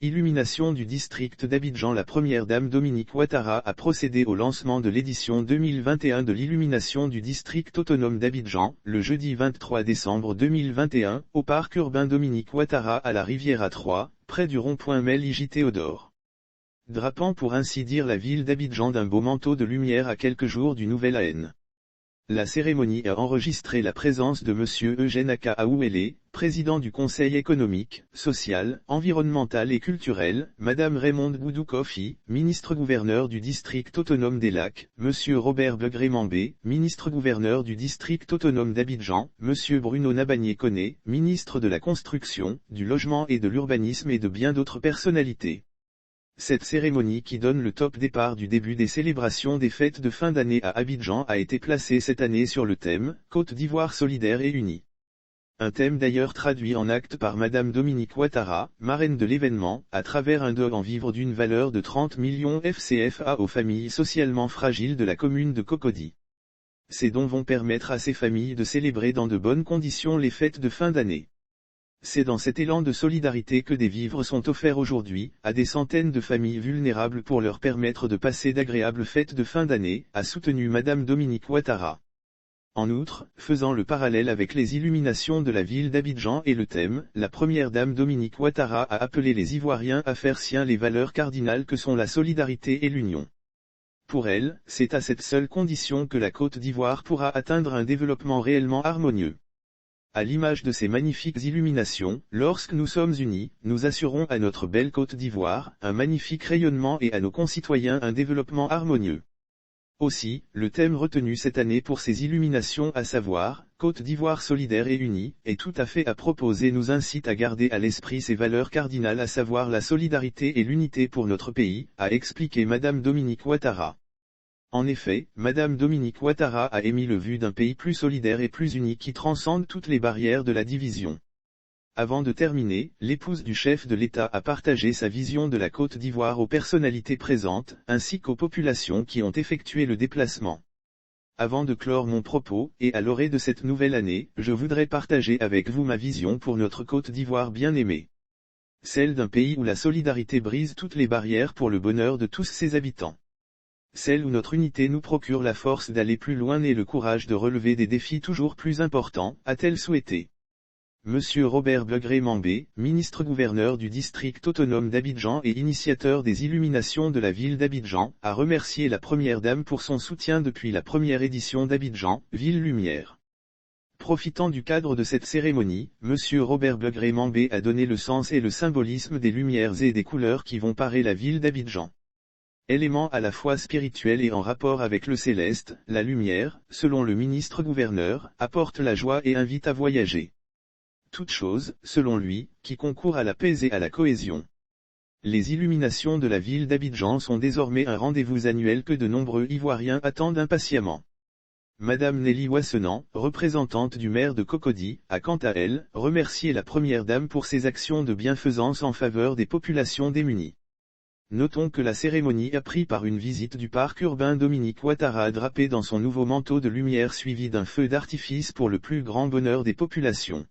Illumination du district d'Abidjan. La première dame Dominique Ouattara a procédé au lancement de l'édition 2021 de l'illumination du district autonome d'Abidjan, le jeudi 23 décembre 2021, au parc urbain Dominique Ouattara à la Riviera 3, près du rond-point Mel-Iji Théodore. Drapant pour ainsi dire la ville d'Abidjan d'un beau manteau de lumière à quelques jours du nouvel AN. La cérémonie a enregistré la présence de M. Eugène Aka Aouélé, président du Conseil économique, social, environnemental et culturel, Mme Raymonde Boudou Kofi, ministre-gouverneur du district autonome des Lacs, M. Robert Begré-Mambé, ministre-gouverneur du district autonome d'Abidjan, M. Bruno Nabagné-Koné, ministre de la Construction, du Logement et de l'Urbanisme et de bien d'autres personnalités. Cette cérémonie qui donne le top départ du début des célébrations des fêtes de fin d'année à Abidjan a été placée cette année sur le thème « Côte d'Ivoire solidaire et unie ». Un thème d'ailleurs traduit en actes par Madame Dominique Ouattara, marraine de l'événement, à travers un don en vivres d'une valeur de 30 millions FCFA aux familles socialement fragiles de la commune de Cocody. Ces dons vont permettre à ces familles de célébrer dans de bonnes conditions les fêtes de fin d'année. C'est dans cet élan de solidarité que des vivres sont offerts aujourd'hui, à des centaines de familles vulnérables pour leur permettre de passer d'agréables fêtes de fin d'année, a soutenu Madame Dominique Ouattara. En outre, faisant le parallèle avec les illuminations de la ville d'Abidjan et le thème, la première dame Dominique Ouattara a appelé les Ivoiriens à faire sien les valeurs cardinales que sont la solidarité et l'union. Pour elle, c'est à cette seule condition que la Côte d'Ivoire pourra atteindre un développement réellement harmonieux. À l'image de ces magnifiques illuminations, lorsque nous sommes unis, nous assurons à notre belle Côte d'Ivoire un magnifique rayonnement et à nos concitoyens un développement harmonieux. Aussi, le thème retenu cette année pour ces illuminations, à savoir « Côte d'Ivoire solidaire et unie », est tout à fait à propos et nous incite à garder à l'esprit ces valeurs cardinales, à savoir la solidarité et l'unité pour notre pays, a expliqué Madame Dominique Ouattara. En effet, Madame Dominique Ouattara a émis le vœu d'un pays plus solidaire et plus uni qui transcende toutes les barrières de la division. Avant de terminer, l'épouse du chef de l'État a partagé sa vision de la Côte d'Ivoire aux personnalités présentes, ainsi qu'aux populations qui ont effectué le déplacement. Avant de clore mon propos, et à l'orée de cette nouvelle année, je voudrais partager avec vous ma vision pour notre Côte d'Ivoire bien-aimée. Celle d'un pays où la solidarité brise toutes les barrières pour le bonheur de tous ses habitants. Celle où notre unité nous procure la force d'aller plus loin et le courage de relever des défis toujours plus importants, a-t-elle souhaité. Monsieur Robert Begré-Mambé, ministre-gouverneur du district autonome d'Abidjan et initiateur des illuminations de la ville d'Abidjan, a remercié la première dame pour son soutien depuis la première édition d'Abidjan, Ville Lumière. Profitant du cadre de cette cérémonie, Monsieur Robert Begré-Mambé a donné le sens et le symbolisme des lumières et des couleurs qui vont parer la ville d'Abidjan. Élément à la fois spirituel et en rapport avec le céleste, la lumière, selon le ministre-gouverneur, apporte la joie et invite à voyager. Toute chose, selon lui, qui concourt à la paix et à la cohésion. Les illuminations de la ville d'Abidjan sont désormais un rendez-vous annuel que de nombreux Ivoiriens attendent impatiemment. Madame Nelly Wassenan, représentante du maire de Cocody, a quant à elle, remercié la première dame pour ses actions de bienfaisance en faveur des populations démunies. Notons que la cérémonie a pris par une visite du parc urbain Dominique Ouattara drapé dans son nouveau manteau de lumière suivi d'un feu d'artifice pour le plus grand bonheur des populations.